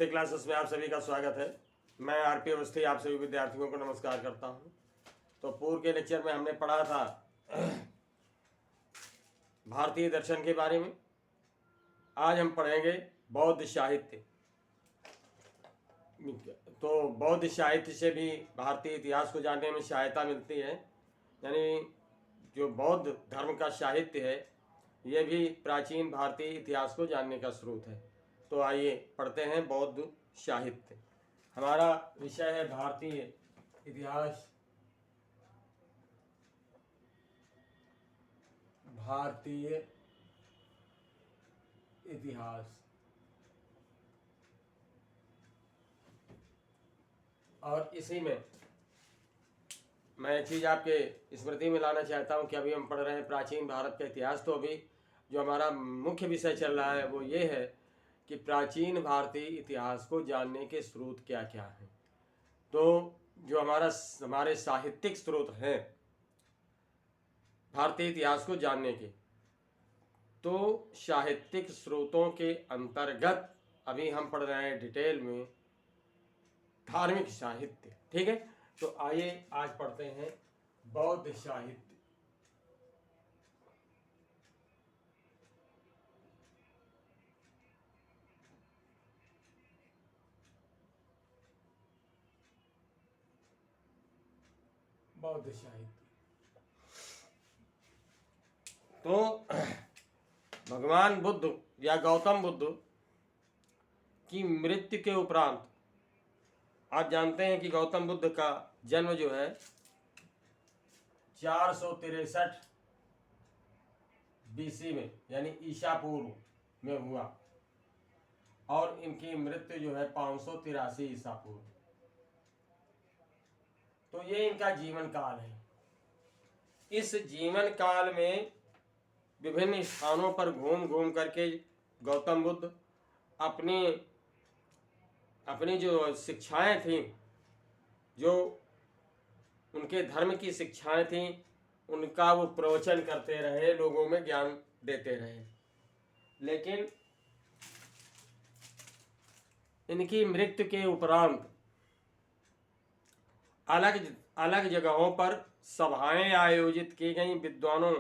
Classes में आप सभी का स्वागत है। मैं आरपी अवस्थी आप सभी विद्यार्थियों को नमस्कार करता हूं। तो पूर्व के लेक्चर में हमने पढ़ा था भारतीय दर्शन के बारे में। आज हम पढ़ेंगे बौद्ध साहित्य। तो बौद्ध साहित्य से भी भारतीय इतिहास को जानने में सहायता मिलती है। यानी जो बौद्ध धर्म का साहित्य है ये भी प्राचीन भारतीय इतिहास को जानने का स्रोत है। तो आइए पढ़ते हैं बौद्ध साहित्य। हमारा विषय है भारतीय इतिहास। भारतीय इतिहास और इसी में मैं एक चीज़ आपके स्मृति में लाना चाहता हूं कि अभी हम पढ़ रहे हैं प्राचीन भारत का इतिहास। तो अभी जो हमारा मुख्य विषय चल रहा है वो ये है कि प्राचीन भारतीय इतिहास को जानने के स्रोत क्या क्या हैं। तो जो हमारे साहित्यिक स्रोत हैं भारतीय इतिहास को जानने के, तो साहित्यिक स्रोतों के अंतर्गत अभी हम पढ़ रहे हैं डिटेल में धार्मिक साहित्य। ठीक है, तो आइए आज पढ़ते हैं बौद्ध साहित्य। बौद्ध साहित्य तो भगवान बुद्ध या गौतम बुद्ध की मृत्यु के उपरांत आप जानते हैं कि गौतम बुद्ध का जन्म जो है 463 बीसी में यानी ईसा पूर्व में हुआ और इनकी मृत्यु जो है 583 ईसा पूर्व। तो ये इनका जीवन काल है। इस जीवन काल में विभिन्न स्थानों पर घूम घूम करके गौतम बुद्ध अपनी जो शिक्षाएं थीं, जो उनके धर्म की शिक्षाएं थीं, उनका वो प्रवचन करते रहे, लोगों में ज्ञान देते रहे। लेकिन इनकी मृत्यु के उपरांत अलग अलग जगहों पर सभाएं आयोजित की गई। विद्वानों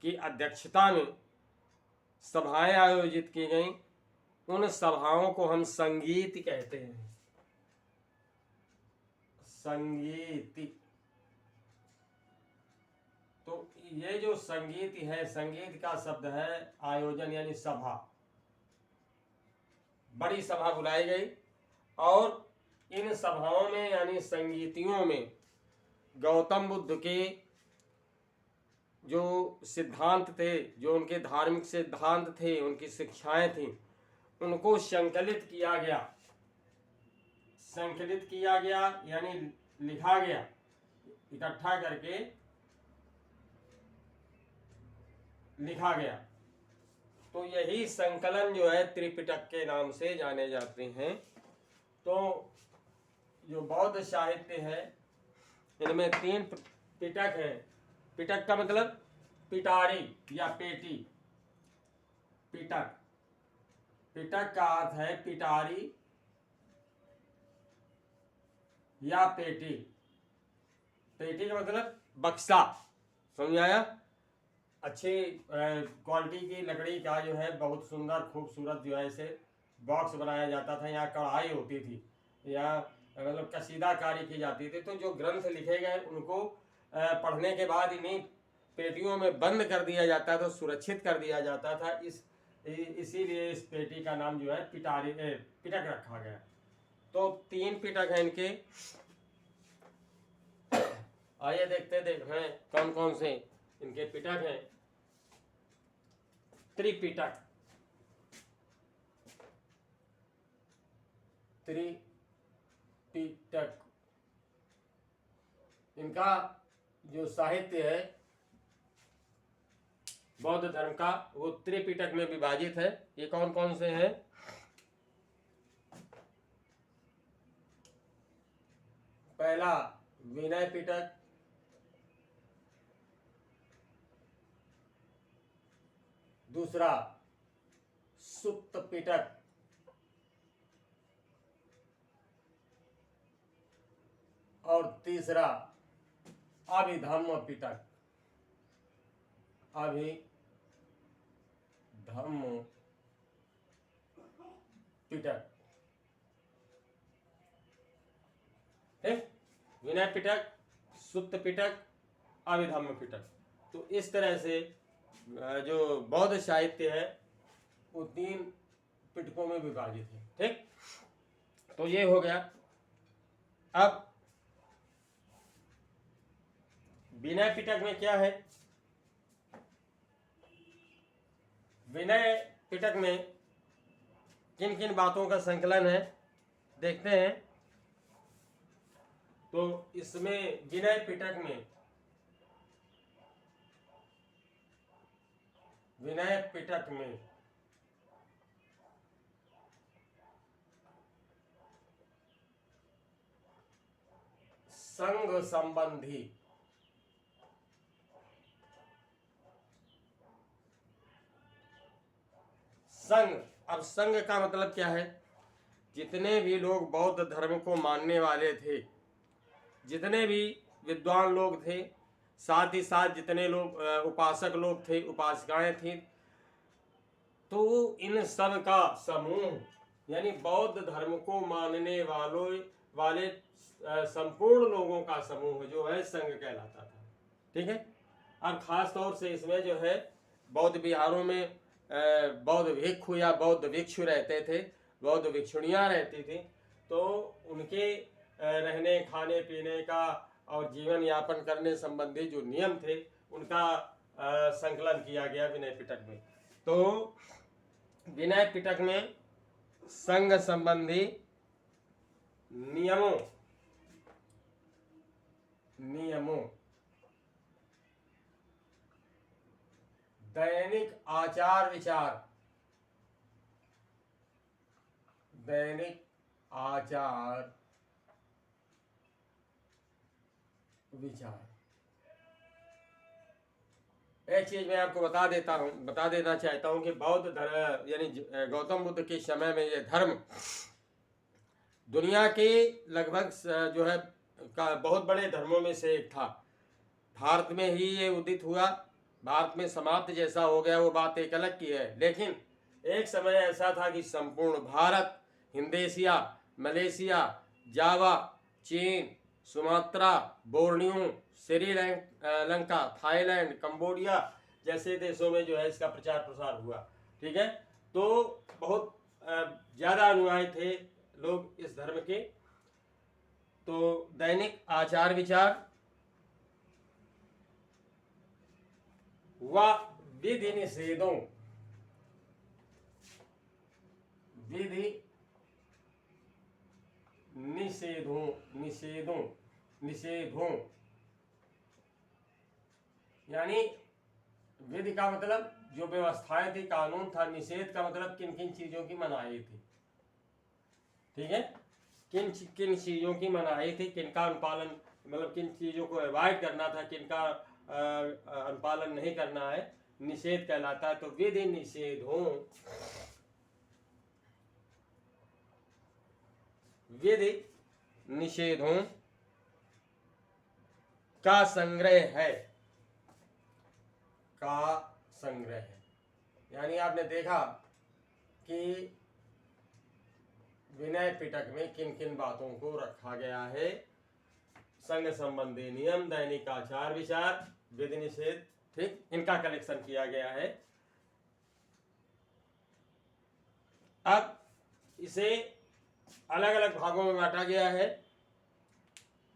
की अध्यक्षता में सभाएं आयोजित की गई। उन सभाओं को हम संगीत कहते हैं। संगीत। तो ये जो संगीत है, संगीत का शब्द है आयोजन यानी सभा। बड़ी सभा बुलाई गई और इन सभाओं में यानी संगीतियों में गौतम बुद्ध के जो सिद्धांत थे, जो उनके धार्मिक सिद्धांत थे, उनकी शिक्षाएं थीं, उनको संकलित किया गया। संकलित किया गया यानी लिखा गया, इकट्ठा करके लिखा गया। तो यही संकलन जो है त्रिपिटक के नाम से जाने जाते हैं। तो जो बौद्ध साहित्य है इनमें 3 पिटक है। पिटक का मतलब पिटारी या पेटी। पिटक, पिटक का अर्थ है पिटारी या पेटी। पेटी का मतलब बक्सा। समझ आया? अच्छी क्वालिटी की लकड़ी का जो है बहुत सुंदर खूबसूरत जो है इसे बॉक्स बनाया जाता था। यहाँ कढ़ाई होती थी या मतलब कसीदाकारी की जाती थी। तो जो ग्रंथ लिखे गए उनको पढ़ने के बाद इन्हीं पेटियों में बंद कर दिया जाता था, सुरक्षित कर दिया जाता था। इसीलिए इस पेटी का नाम जो है पिटक रखा गया। तो 3 पिटक हैं इनके। आइए देखते हैं कौन कौन से इनके पिटक हैं। त्रिपिटक। त्रिपिटक इनका जो साहित्य है बौद्ध धर्म का वो त्रिपिटक में विभाजित है। ये कौन कौन से हैं? पहला विनय पिटक, दूसरा सुत्त पिटक, और तीसरा अभिधम्म पिटक। अभिधम्म पिटक, ठीक। विनय पिटक, सुत्त पिटक, अभिधम्म पिटक। तो इस तरह से जो बौद्ध साहित्य है वो 3 पिटकों में विभाजित है, ठीक। तो ये हो गया। अब विनय पिटक में क्या है? विनय पिटक में किन किन बातों का संकलन है देखते हैं। तो इसमें विनय पिटक में संघ संबंधी संघ, अब संघ का मतलब क्या है? जितने भी लोग बौद्ध धर्म को मानने वाले थे, जितने भी विद्वान लोग थे, साथ ही साथ जितने लोग उपासक लोग थे, उपासिकाएं थी, तो इन सब का समूह, यानी बौद्ध धर्म को मानने वाले संपूर्ण लोगों का समूह जो है संघ कहलाता था, ठीक है। अब खास तौर से इसमें जो है बौद्ध विहारों में बौद्ध भिक्षु या बौद्ध भिक्षु रहते थे, बौद्ध भिक्षुणियाँ रहती थी, तो उनके रहने खाने पीने का और जीवन यापन करने संबंधी जो नियम थे उनका संकलन किया गया विनय पिटक में। तो विनय पिटक में संघ संबंधी नियमों दैनिक आचार विचार। एक चीज मैं आपको बता देना चाहता हूं कि बौद्ध धर्म यानी गौतम बुद्ध के समय में ये धर्म दुनिया के लगभग जो है बहुत बड़े धर्मों में से एक था। भारत में ही ये उदित हुआ, भारत में समाप्त जैसा हो गया, वो बात एक अलग की है। लेकिन एक समय ऐसा था कि संपूर्ण भारत, हिंदेशिया, मलेशिया, जावा, चीन, Sumatra, Borneo, Sri Lanka, Thailand, Cambodia जैसे देशों में जो है इसका प्रचार प्रसार हुआ, ठीक है। तो बहुत ज़्यादा अनुयायी थे लोग इस धर्म के। तो दैनिक आचार विचार व विधि निषेधों यानी विधि का मतलब जो व्यवस्थाएं थी, कानून था। निषेध का मतलब किन किन चीजों की मनाही थी, ठीक है। किन किन चीजों की मनाही थी, किनका अनुपालन, मतलब किन चीजों को अवॉइड करना था, किनका अनुपालन नहीं करना है, निषेध कहलाता है। तो विधि निषेधों का संग्रह है। यानी आपने देखा कि विनय पिटक में किन किन बातों को रखा गया है। संघ संबंधी नियम, दैनिक आचार विचार, विधि निषेध, ठीक, इनका कलेक्शन किया गया है। अब इसे अलग अलग भागों में बांटा गया है।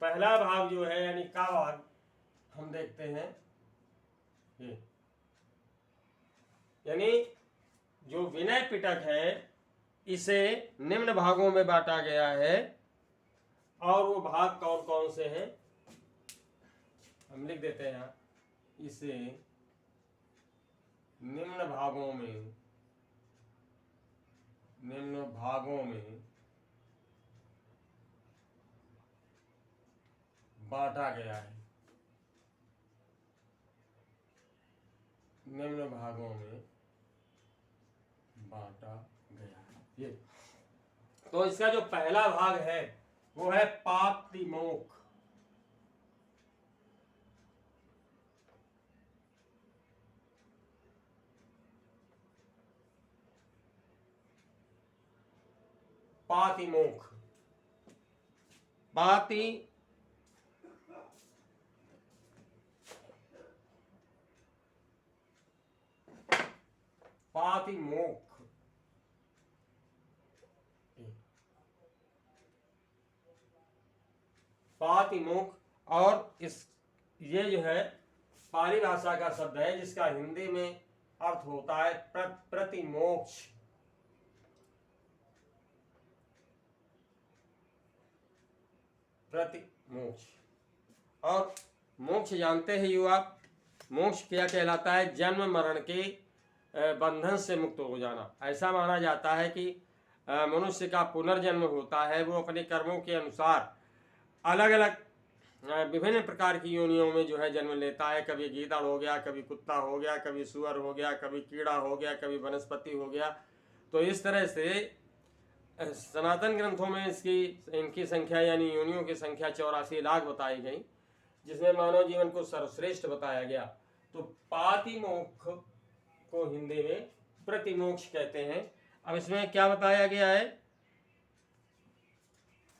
पहला भाग जो है यानी का भाग हम देखते हैं, ये यानी जो विनय पिटक है इसे निम्न भागों में बांटा गया है। और वो भाग कौन कौन से हैं हम लिख देते हैं यहाँ। इसे निम्न भागों में बांटा गया है। निम्न भागों में बांटा गया है ये। तो इसका जो पहला भाग है वो है पातिमोक्ष। पातिमोक्ष, पाति पातिमोक्ष, पातिमोक्ष। और इस ये जो है पाली भाषा का शब्द है जिसका हिंदी में अर्थ होता है प्रतिमोक्ष। प्रतिमोक्ष। और मोक्ष जानते हैं युवा, मोक्ष क्या कहलाता है? जन्म मरण के बंधन से मुक्त हो जाना। ऐसा माना जाता है कि मनुष्य का पुनर्जन्म होता है, वो अपने कर्मों के अनुसार अलग अलग विभिन्न प्रकार की योनियों में जो है जन्म लेता है। कभी गीदड़ हो गया, कभी कुत्ता हो गया, कभी सुअर हो गया, कभी कीड़ा हो गया, कभी वनस्पति हो गया। तो इस तरह से सनातन ग्रंथों में इनकी संख्या यानी योनियों की संख्या 84 लाख बताई गई, जिसमें मानव जीवन को सर्वश्रेष्ठ बताया गया। तो पातिमोक्ष को हिंदी में प्रतिमोक्ष कहते हैं। अब इसमें क्या बताया गया है?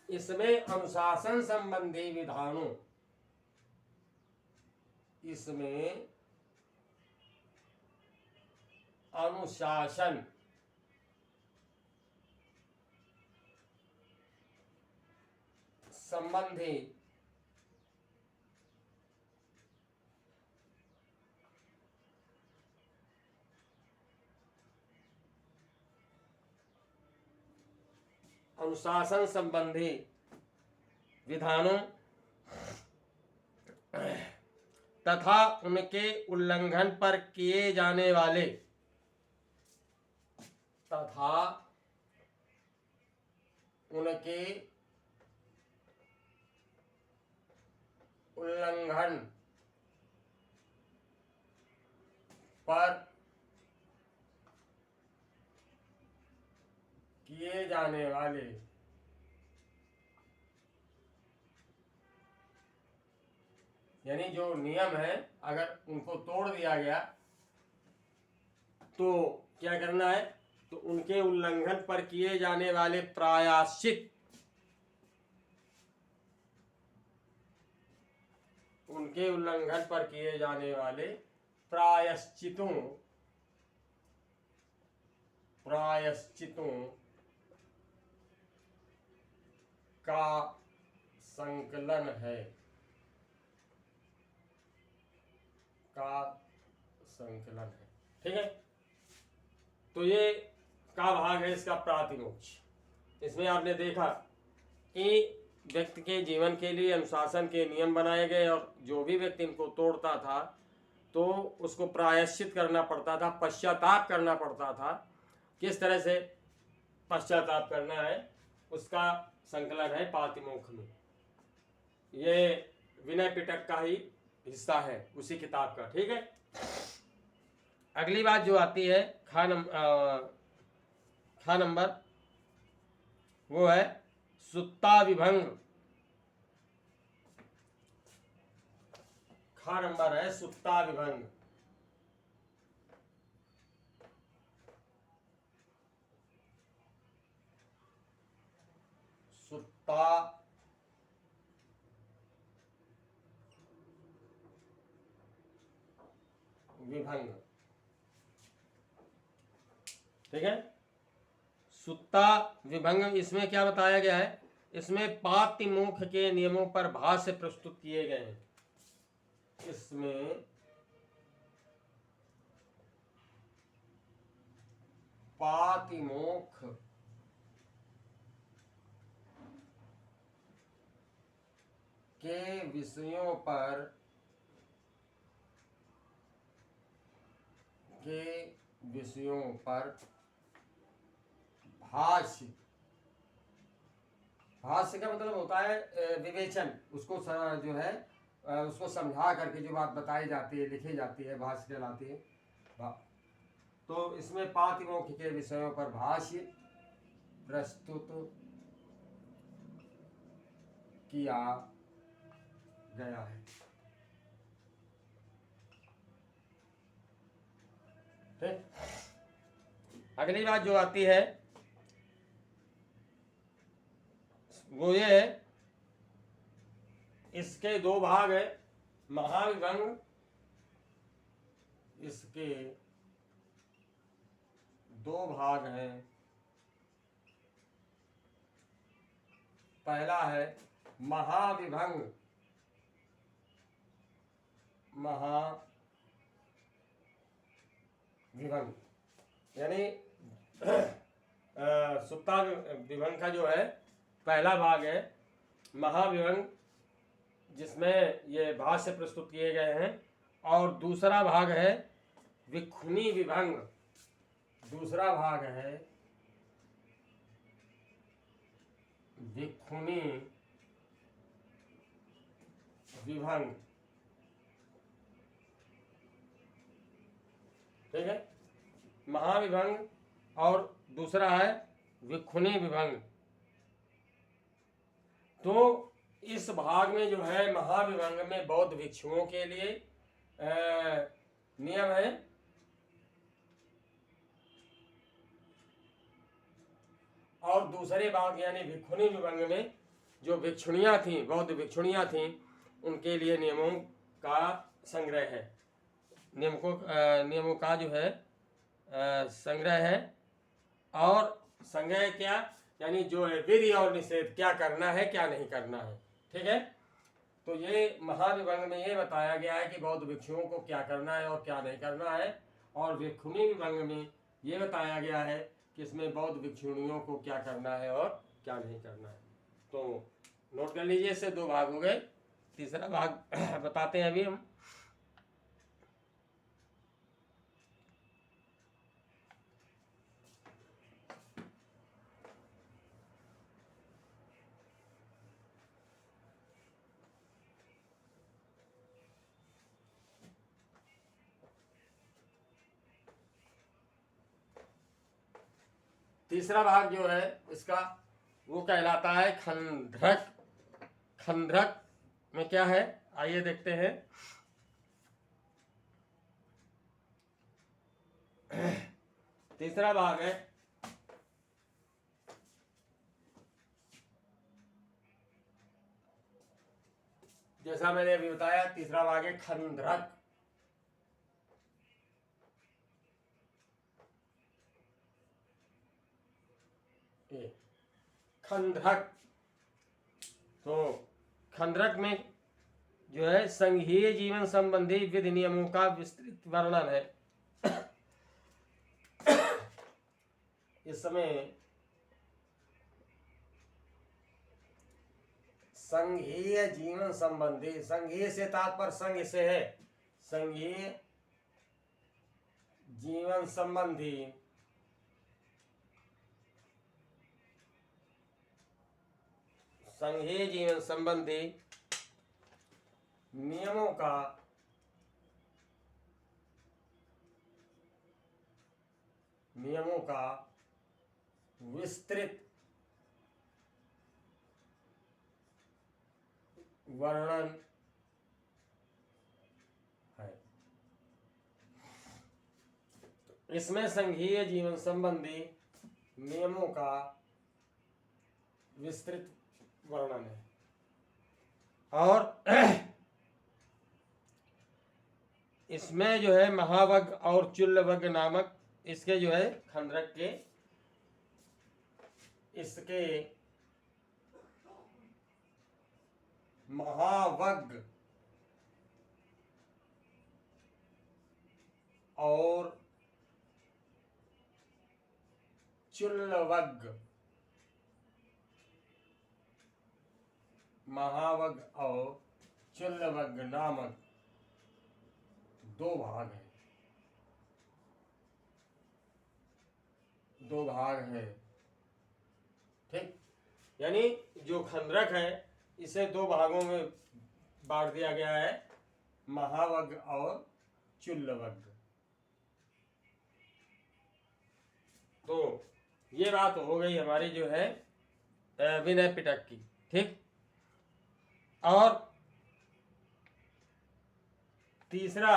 इसमें अनुशासन संबंधी विधानों, इसमें अनुशासन संबंधी अनुशासन संबंधी विधानों तथा उनके उल्लंघन पर किए जाने वाले तथा उनके उल्लंघन पर किए जाने वाले यानी जो नियम है अगर उनको तोड़ दिया गया तो क्या करना है? तो उनके उल्लंघन पर किए जाने वाले प्रायश्चित, उनके उल्लंघन पर किए जाने वाले प्रायश्चितों का संकलन है, का संकलन है। ठीक है, तो ये का भाग है इसका प्रातिमोक्ष। इसमें आपने देखा कि व्यक्ति के जीवन के लिए अनुशासन के नियम बनाए गए और जो भी व्यक्ति इनको तोड़ता था तो उसको प्रायश्चित करना पड़ता था, पश्चाताप करना पड़ता था। किस तरह से पश्चाताप करना है उसका संकलन है पातिमोक्ष में। ये विनय पिटक का ही हिस्सा है उसी किताब का। ठीक है, अगली बात जो आती है खा नंबर वो है सुत्ता विभंग। खा नंबर है सुत्ता विभंग। सुत्ता विभंग। ठीक है, सुत्ता विभंग। इसमें क्या बताया गया है? इसमें पातिमोक्ष के नियमों पर भाष्य प्रस्तुत किए गए हैं। इसमें पातिमोक्ष के विषयों पर भाष्य। भाष्य का मतलब होता है विवेचन, उसको जो है उसको समझा करके जो बात बताई जाती है, लिखी जाती है, भाष्य कहलाती है। तो इसमें पातिमोक्ष के विषयों पर भाष्य प्रस्तुत किया गया है। ठीक, अगली बात जो आती है वो ये इसके दो भाग है, महाविभंग, इसके दो भाग हैं। पहला है महाविभंग, महाविभंग यानी सुप्ता विभंग का जो है पहला भाग है महाविभंग, जिसमें ये भाष्य प्रस्तुत किए गए हैं। और दूसरा भाग है विखुनी विभंग, दूसरा भाग है विखुनी विभंग। ठीक है, महाविभंग और दूसरा है विखुनी विभंग। तो इस भाग में जो है महाविभंग में बौद्ध भिक्षुओं के लिए नियम है, और दूसरे भाग यानी भिक्षुणी विभंग में जो भिक्षुणियाँ थीं, बौद्ध भिक्षुणियाँ थीं, उनके लिए नियमों का संग्रह है, नियमों का जो है संग्रह है। और संग्रह क्या, यानी जो है विधि और निषेध, क्या करना है क्या नहीं करना है। ठीक है, तो ये महाविभंग में ये बताया गया है कि बौद्ध भिक्षुओं को क्या करना है और क्या नहीं करना है, और भिक्षुणी विभंग में ये बताया गया है कि इसमें बौद्ध भिक्षुणियों को क्या करना है और क्या नहीं करना है। तो नोट कर लीजिए, इससे दो भाग हो गए। तीसरा भाग बताते हैं अभी हम। तीसरा भाग जो है इसका वो कहलाता है खंड्रक। खंड्रक में क्या है आइए देखते हैं। तीसरा भाग है जैसा मैंने अभी बताया, तीसरा भाग है खंड्रक। खंड्रक, तो खंड्रक में जो है संघीय जीवन संबंधी विधि नियमों का विस्तृत वर्णन है। इस समय संघीय जीवन संबंधी, संघीय से तात्पर्य संघ से है, संघीय जीवन संबंधी संघीय जीवन संबंधी नियमों का विस्तृत वर्णन है। इसमें संघीय जीवन संबंधी नियमों का विस्तृत वर्णन है। और इसमें जो है महावग और चुल्लवग नामक इसके जो है खंड्रक के इसके महावग और चुल्लवग, महावग और चुल्लवग नामक दो भाग हैं, दो भाग हैं। ठीक, यानी जो खंड्रक है इसे दो भागों में बांट दिया गया है, महावग और चुल्लवग। तो ये बात हो गई हमारी जो है विनय पिटक की। ठीक, और तीसरा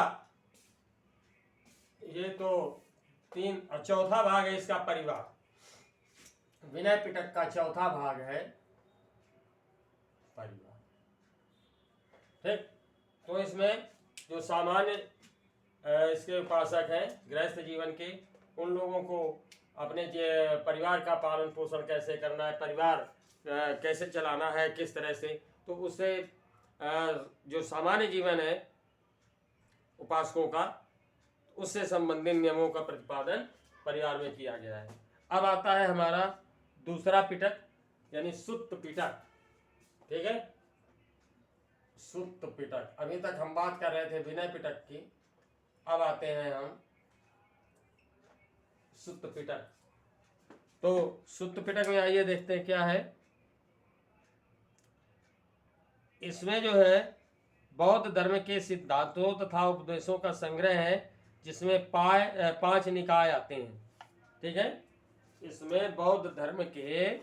ये तो चौथा भाग है इसका परिवार। विनय पिटक का चौथा भाग है परिवार। ठीक, तो इसमें जो सामान्य इसके उपासक हैं गृहस्थ जीवन के, उन लोगों को अपने परिवार का पालन पोषण कैसे करना है, परिवार कैसे चलाना है, किस तरह से, तो उससे जो सामान्य जीवन है उपासकों का, उससे संबंधित नियमों का प्रतिपादन परिवार में किया गया है। अब आता है हमारा दूसरा पिटक यानी सुत्त पिटक। ठीक है, सुत्त पिटक। अभी तक हम बात कर रहे थे विनय पिटक की, अब आते हैं हम सुत्त पिटक। तो सुत्त पिटक में आइए देखते हैं क्या है। इसमें जो है बौद्ध धर्म के सिद्धांतों तथा उपदेशों का संग्रह है, जिसमें 5 निकाय आते हैं। ठीक है, इसमें बौद्ध धर्म के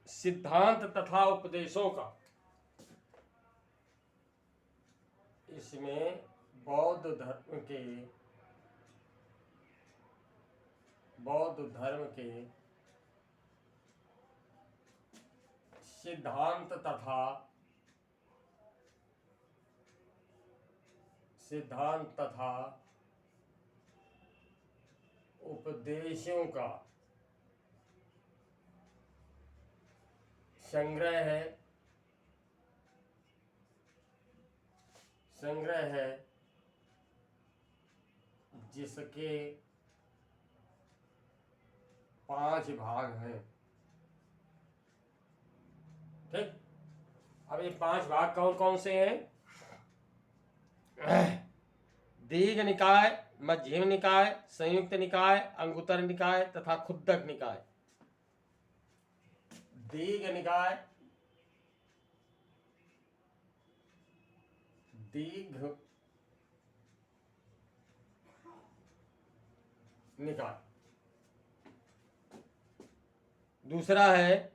सिद्धांत तथा उपदेशों का, इसमें बौद्ध धर्म के सिद्धांत तथा उपदेशों का संग्रह है, जिसके 5 भाग हैं। ठीक, अब ये 5 भाग कौन कौन से हैं? दीघ निकाय, मध्यम निकाय, संयुक्त निकाय, अंगुत्तर निकाय तथा खुद्दक निकाय। दीघ निकाय, दीघ निकाय। दूसरा है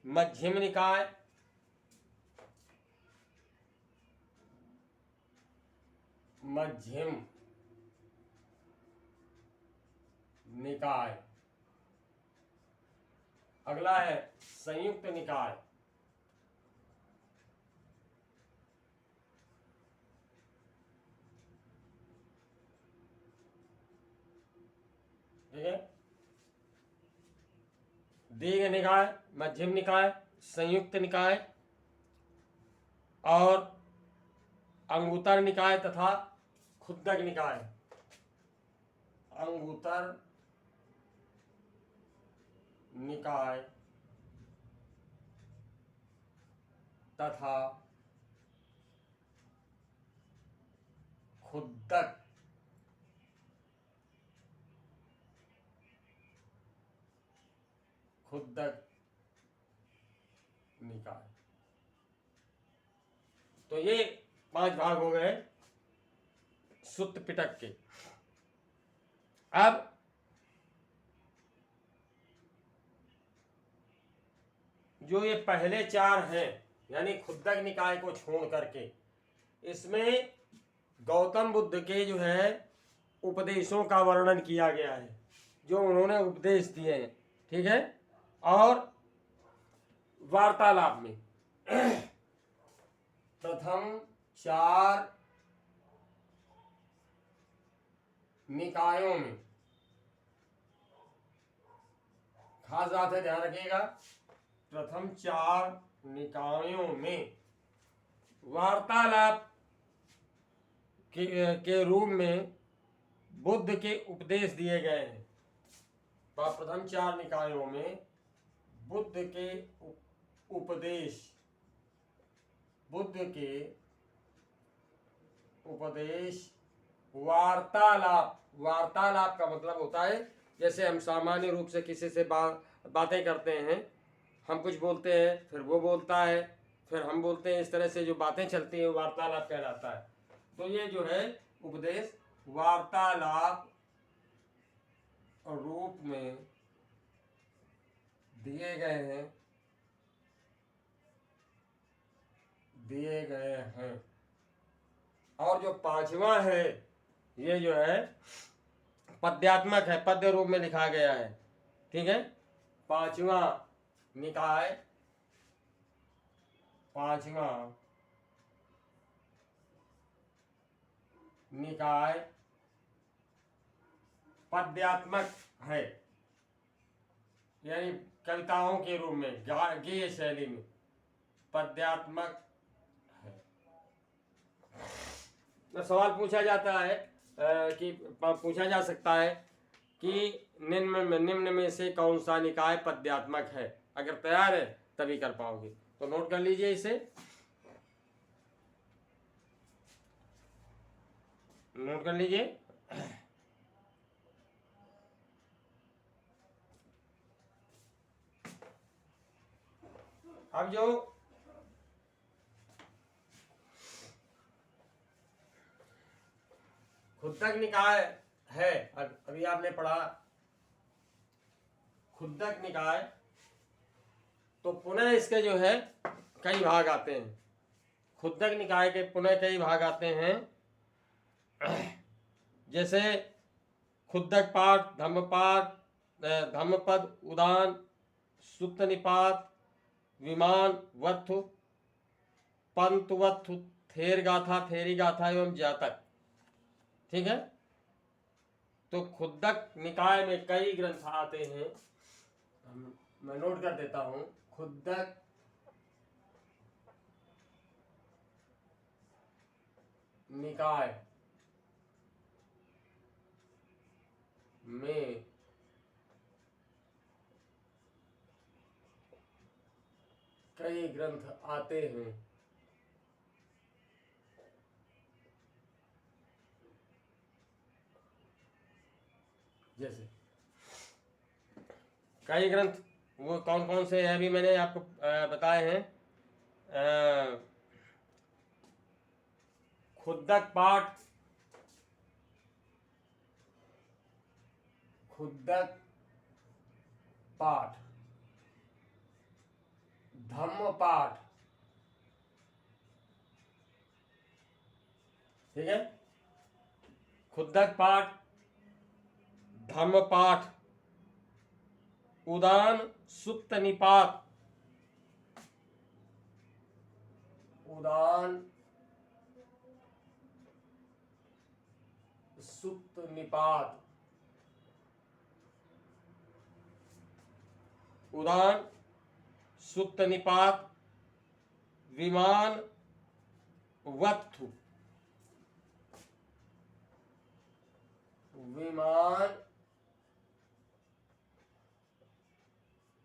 मध्यम निकाय, मध्यम निकाय। अगला है संयुक्त निकाय। ठीक है, दीघ निकाय, मध्यम निकाय, संयुक्त निकाय और अंगुत्तर निकाय तथा खुद्दक निकाय। अंगुत्तर निकाय तथा खुद्दक निकाय। तो ये 5 भाग हो गए सुत्त पिटक के। अब जो ये पहले 4 हैं यानी खुद्दक निकाय को छोड़ करके, इसमें गौतम बुद्ध के जो है उपदेशों का वर्णन किया गया है, जो उन्होंने उपदेश दिए हैं। ठीक है, और वार्तालाप में प्रथम 4 निकायों में, खास बात है ध्यान रखिएगा, प्रथम 4 निकायों में वार्तालाप के रूप में बुद्ध के उपदेश दिए गए हैं। प्रथम 4 निकायों में बुद्ध के उपदेश, वार्तालाप का मतलब होता है जैसे हम सामान्य रूप से किसी से बातें करते हैं, हम कुछ बोलते हैं, फिर वो बोलता है, फिर हम बोलते हैं, इस तरह से जो बातें चलती हैं वार्तालाप कहलाता है। तो ये जो है उपदेश वार्तालाप रूप में दिए गए हैं। और जो 5वां है ये जो है पद्यात्मक है, पद्य रूप में लिखा गया है। ठीक है, 5वां निकाय पांचवा निकाय पद्यात्मक है, यानी कविताओं के रूप में गेय शैली में पद्यात्मक है। तो सवाल पूछा जाता है कि पूछा जा सकता है कि निम्न में से कौन सा निकाय पद्यात्मक है। अगर तैयार है तभी कर पाओगे, तो नोट कर लीजिए इसे, नोट कर लीजिए। अब जो खुद्दक निकाय है, अभी आपने पढ़ा खुद्दक निकाय, तो पुनः इसके जो है कई भाग आते हैं। खुद्दक निकाय के पुनः कई भाग आते हैं, जैसे खुद्दक पाठ, धम्मपाठ, धम्मपद, उदान, सुत्त निपात, विमान वत्थु, पंत वत्थु, थेर गाथा, थेरी गाथा एवं जातक। ठीक है, तो खुद्दक निकाय में कई ग्रंथ आते हैं, मैं नोट कर देता हूं। खुद्दक निकाय में कई ग्रंथ आते हैं, जैसे कई ग्रंथ वो कौन कौन से हैं अभी मैंने आपको बताए हैं। खुद्दक पाठ, खुद्दक पाठ, धम्म पाठ, ठीक है, खुद्दक पाठ, धम्म पाठ, उदान, सुत्त निपात, उदान, सुत्त निपात, उदान, सुत्त निपात, विमान वत्थु, विमान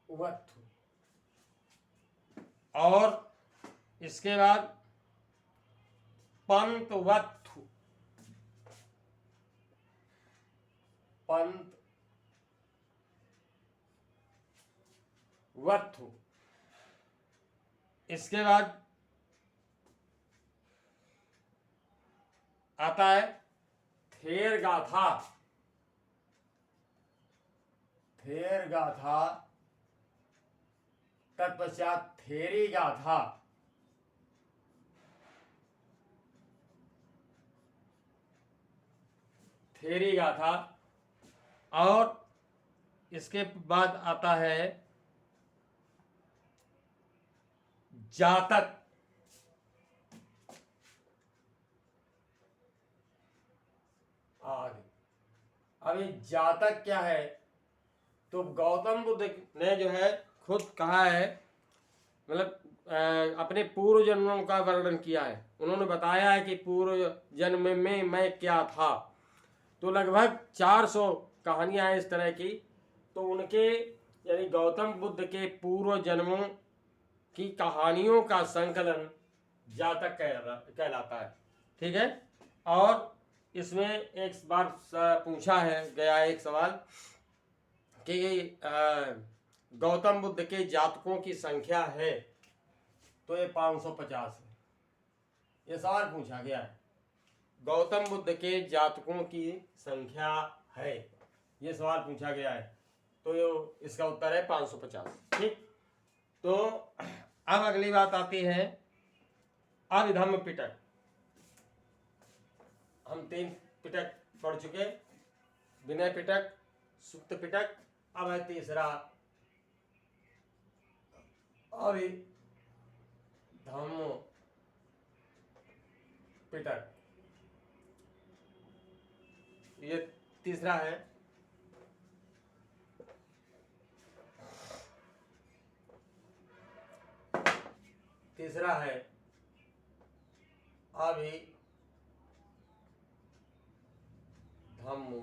वत्थु, और इसके बाद पंत वत्थु, पंत वत्थु। इसके बाद आता है थेर गाथा, थेर गाथा, तत्पश्चात थेरी गाथा, थेरी गाथा, और इसके बाद आता है जातक। आगे अभी जातक क्या है, तो गौतम बुद्ध ने जो है खुद कहा है, मतलब अपने पूर्व जन्मों का वर्णन किया है। उन्होंने बताया है कि पूर्व जन्म में मैं क्या था, तो लगभग 400 कहानियां हैं इस तरह की। तो उनके यानी गौतम बुद्ध के पूर्व जन्मों की कहानियों का संकलन जातक कहलाता है। ठीक है, और इसमें एक बार पूछा है गया एक सवाल कि गौतम बुद्ध के जातकों की संख्या है, तो ये 550 है। ये सवाल पूछा गया है, गौतम बुद्ध के जातकों की संख्या है, ये सवाल पूछा गया है, तो इसका उत्तर है 550। ठीक, तो अब अगली बात आती है अभिधम्म पिटक। हम 3 पिटक पढ़ चुके, विनय पिटक, सुत्त पिटक, अब है तीसरा धम्म पिटक। ये तीसरा है। तीसरा है अभी धम्म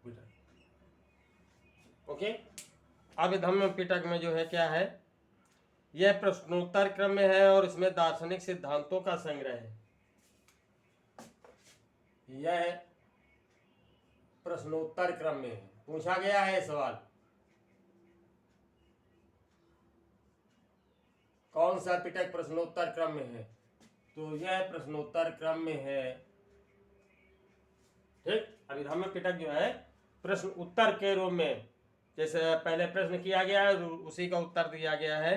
पिटक। ओके, अभिधम्म पिटक में जो है क्या है, यह प्रश्नोत्तर क्रम में है और इसमें दार्शनिक सिद्धांतों का संग्रह है। यह प्रश्नोत्तर क्रम में है, पूछा गया है सवाल। कौन सा पिटक प्रश्नोत्तर क्रम में है, तो यह प्रश्नोत्तर क्रम में है। ठीक, अभिधम्म पिटक जो है प्रश्न उत्तर के रूप में, जैसे पहले प्रश्न किया गया है उसी का उत्तर दिया गया है।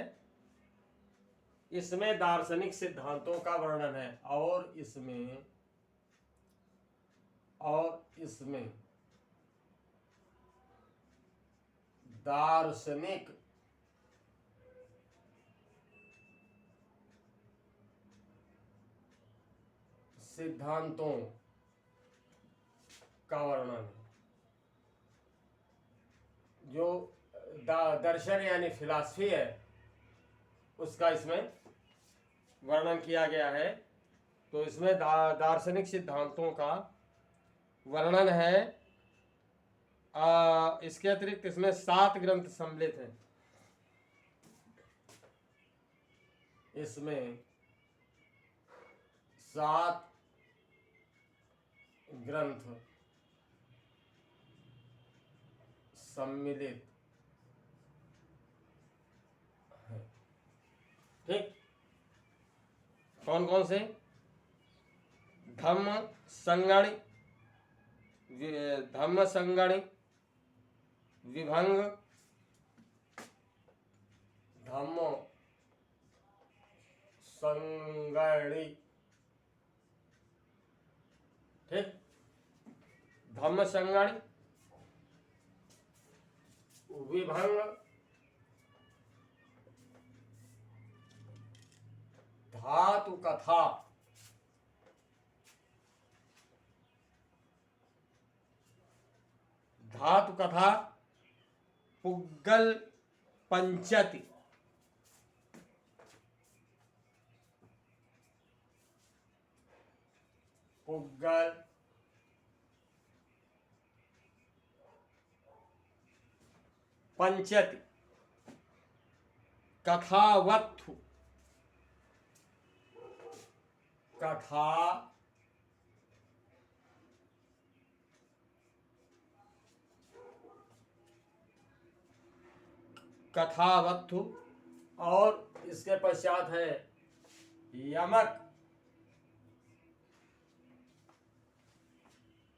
इसमें दार्शनिक सिद्धांतों का वर्णन है और इसमें दार्शनिक सिद्धांतों का वर्णन है। जो दर्शन यानी फिलॉसफी है उसका इसमें वर्णन किया गया है। तो इसमें दार्शनिक सिद्धांतों का वर्णन है। इसके अतिरिक्त इसमें 7 ग्रंथ सम्मिलित हैं। इसमें 7 ग्रंथ सम्मिलित है। ठीक, कौन कौन से? धम्म संगणि, विभंग, धम्म संगणि। ठीक, धम्म संगणि, विभंग, धातु कथा, पुग्गल पंचति, पुग्गल पंचति, कथावत्थु, कथावत्थु। और इसके पश्चात है यमक।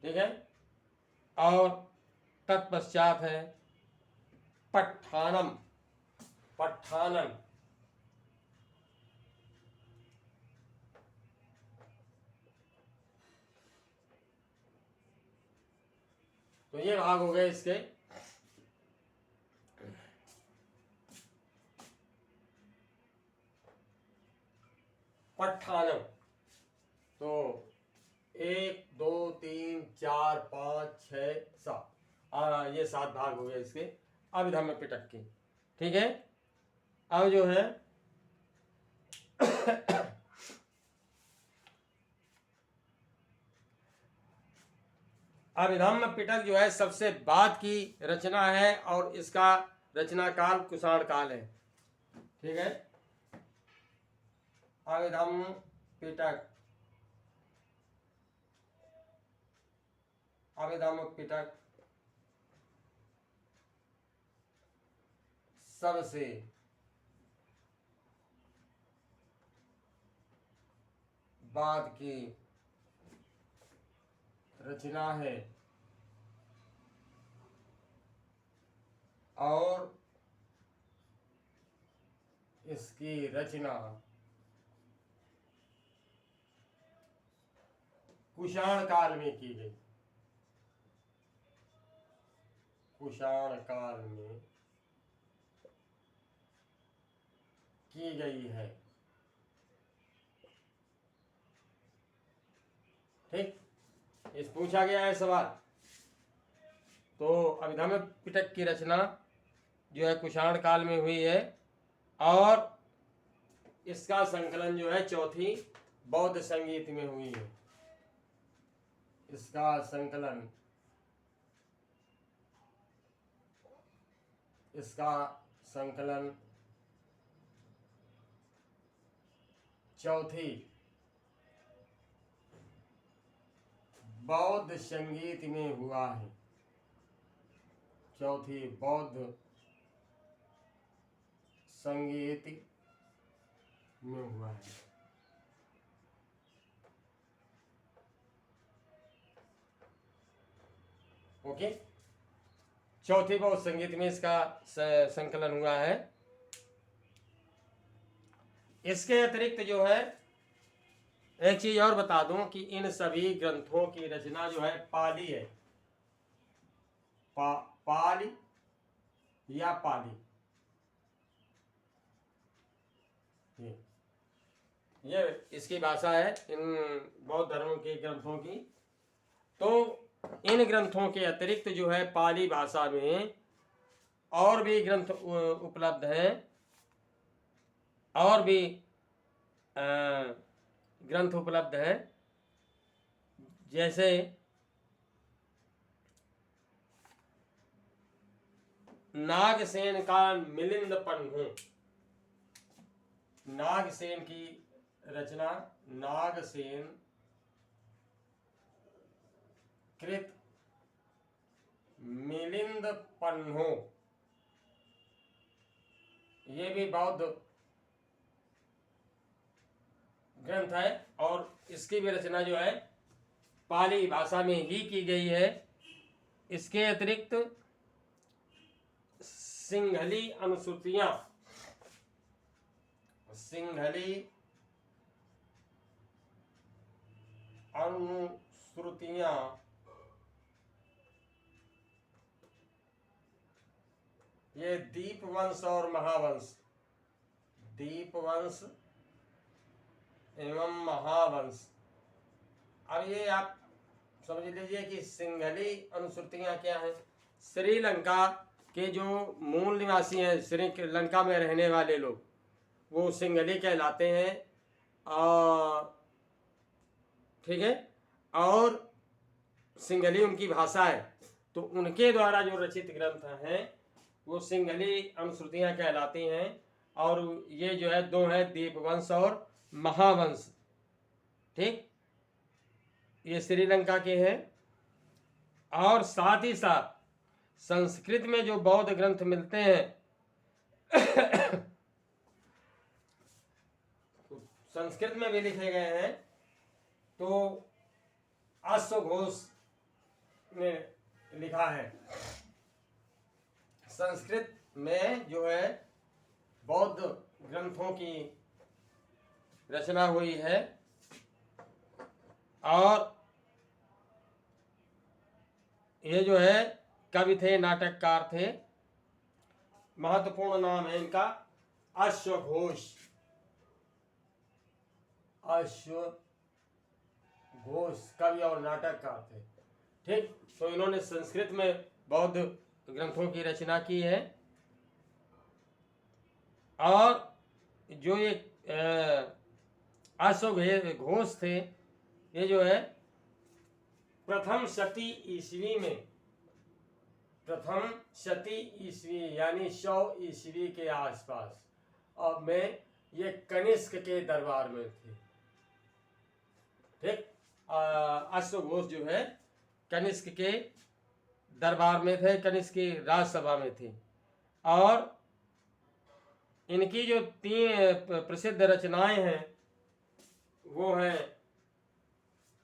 ठीक है, और तत्पश्चात है पट्ठानम, तो ये भाग हो गए इसके। पट्ठानम, तो 1 2 3 4 5 6 7, ये 7 भाग हो गए इसके अभिधम्म पिटक के। ठीक है, अब जो है अभिधम्म पिटक जो है सबसे बाद की रचना है और इसका रचना काल कुषाण काल है। ठीक है, अभिधम्म पिटक, सबसे बाद की रचना है और इसकी रचना कुषाण काल में की गई। कुषाण काल में की गई है। ठीक, इस पूछा गया है सवाल। तो अभिधर्म पिटक की रचना जो है कुषाण काल में हुई है और इसका संकलन जो है चौथी बौद्ध संगीत में हुई है। इसका संकलन चौथी बौद्ध संगीत में हुआ है। चौथी बौद्ध संगीत में हुआ है। ओके, चौथी बौद्ध संगीत में इसका संकलन हुआ है। इसके अतिरिक्त जो है एक चीज और बता दूं कि इन सभी ग्रंथों की रचना जो है पाली है। पाली या पाली, ये इसकी भाषा है इन बौद्ध धर्मों के ग्रंथों की। तो इन ग्रंथों के अतिरिक्त जो है पाली भाषा में और भी ग्रंथ उपलब्ध हैं, और भी ग्रंथ उपलब्ध हैं, जैसे नागसेन का मिलिंद पन्हु। नागसेन की रचना नागसेन कृत मिलिंद पन्हु, ये भी बौद्ध ग्रंथ है और इसकी भी रचना जो है पाली भाषा में ही की गई है। इसके अतिरिक्त सिंहली अनुश्रुतियां, सिंहली अनुश्रुतियां ये दीपवंश और महावंश, दीपवंश एवं महावंश। अब ये आप समझ लीजिए कि सिंहली अनुश्रुतियां क्या है। श्रीलंका के जो मूल निवासी हैं, श्रीलंका में रहने वाले लोग, वो सिंहली कहलाते हैं। ठीक है, और सिंहली उनकी भाषा है। तो उनके द्वारा जो रचित ग्रंथ हैं वो सिंहली अनुश्रुतियां कहलाती हैं। और ये जो है दो हैं, दीपवंश और महावंश। ठीक, ये श्रीलंका के हैं। और साथ ही साथ संस्कृत में जो बौद्ध ग्रंथ मिलते हैं संस्कृत में भी लिखे गए हैं। तो अश्वघोष ने लिखा है। संस्कृत में जो है बौद्ध ग्रंथों की रचना हुई है और ये जो है कवि थे, नाटककार थे। महत्वपूर्ण नाम है इनका अश्वघोष। अश्वघोष कवि और नाटककार थे। ठीक, तो इन्होंने संस्कृत में बौद्ध ग्रंथों की रचना की है। और जो ये अश्वघोष थे, ये जो है प्रथम शती ईस्वी में, प्रथम शती ईस्वी यानी 100 ईस्वी के आसपास अब में ये कनिष्क के दरबार में थे। ठीक, अश्वघोष जो है कनिष्क के दरबार में थे, कनिष्क की राजसभा में थे। और इनकी जो 3 प्रसिद्ध रचनाएं हैं वो हैं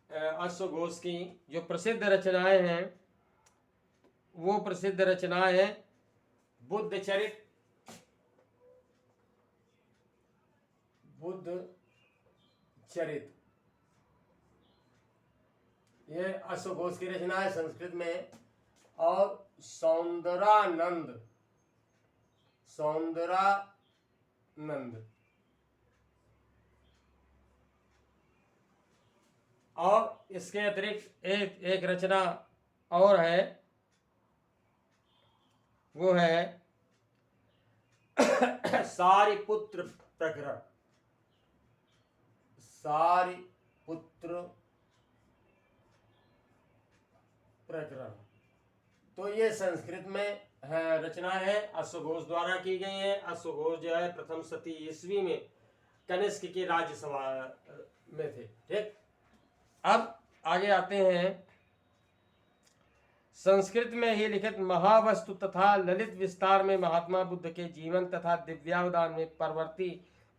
अश्वघोष की जो प्रसिद्ध रचनाएं हैं वो प्रसिद्ध रचनाएं हैं बुद्ध चरित, बुद्ध चरित, ये अश्वघोष की रचना है संस्कृत में। और सौंदरानंद, सौंदरानंद और इसके अतिरिक्त एक एक रचना और है, वो है सारिपुत्र प्रकरण। सारिपुत्र प्रकरण, तो ये संस्कृत में है, रचना है, अश्वघोष द्वारा की गई है। अश्वघोष जो है प्रथम शती ईस्वी में कनिष्क के राज्यसभा में थे। ठीक, अब आगे आते हैं। संस्कृत में ही लिखित महावस्तु तथा ललित विस्तार में महात्मा बुद्ध के जीवन तथा दिव्यावदान में परवर्ती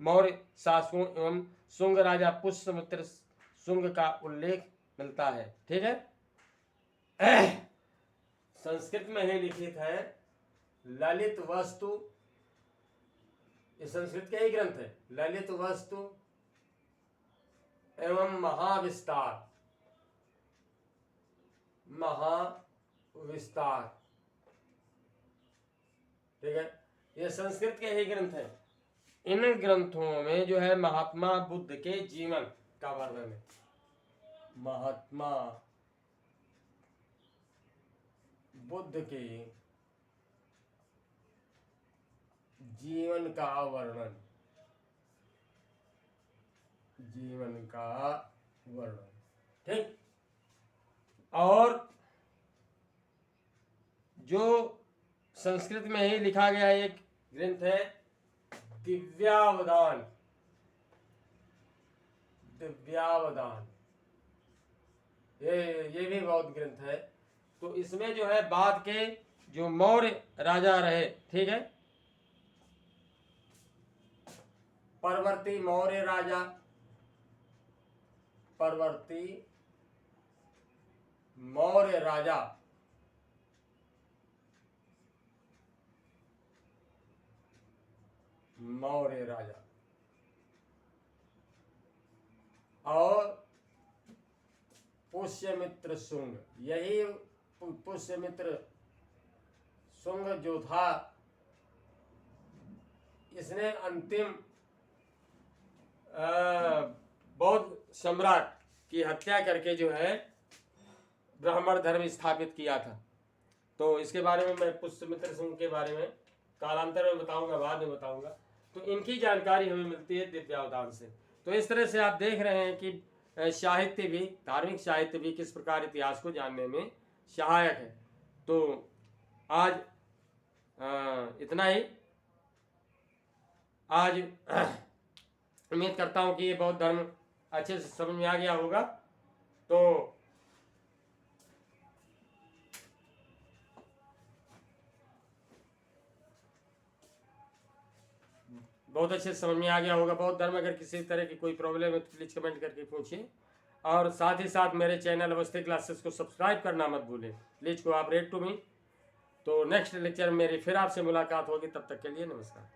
मौर्य शासकों एवं शुंग राजा पुष्यमित्र शुंग का उल्लेख मिलता है। ठीक है, संस्कृत में ही लिखित है ललित वस्तु, ये संस्कृत का ही ग्रंथ है, ललित वस्तु एवं महाविस्तार, महाविस्तार। ठीक है, ये संस्कृत के ही ग्रंथ है। इन ग्रंथों में जो है महात्मा बुद्ध के जीवन का वर्णन है। महात्मा बुद्ध के जीवन का वर्णन, जीवन का वर्णन। ठीक, और जो संस्कृत में ही लिखा गया एक ग्रंथ है दिव्यावदान। दिव्यावदान ये भी बहुत ग्रंथ है। तो इसमें जो है बाद के जो मौर्य राजा रहे, ठीक है, परवर्ती मौर्य राजा, परवर्ती मौर्य राजा, मौर्य राजा और पुष्यमित्र शुंग, यही पुष्यमित्र शुंग जो था, इसने अंतिम बौद्ध सम्राट की हत्या करके जो है ब्राह्मण धर्म स्थापित किया था। तो इसके बारे में मैं पुष्यमित्र शुंग के बारे में कालांतर में बताऊंगा, बाद में बताऊंगा। तो इनकी जानकारी हमें मिलती है दिव्यावदान से। तो इस तरह से आप देख रहे हैं कि साहित्य भी, धार्मिक साहित्य भी किस प्रकार इतिहास को जानने में सहायक है। तो आज इतना ही। आज उम्मीद करता हूं कि ये बौद्ध धर्म अच्छे से समझ में आ गया होगा। तो बहुत अच्छे से समझ में आ गया होगा बौद्ध धर्म। अगर किसी तरह की कोई प्रॉब्लम है तो प्लीज़ कमेंट करके पूछिए, और साथ ही साथ मेरे चैनल अवस्थी क्लासेस को सब्सक्राइब करना मत भूलें। Please cooperate to me. तो नेक्स्ट लेक्चर में मेरी फिर आपसे मुलाकात होगी, तब तक के लिए नमस्कार।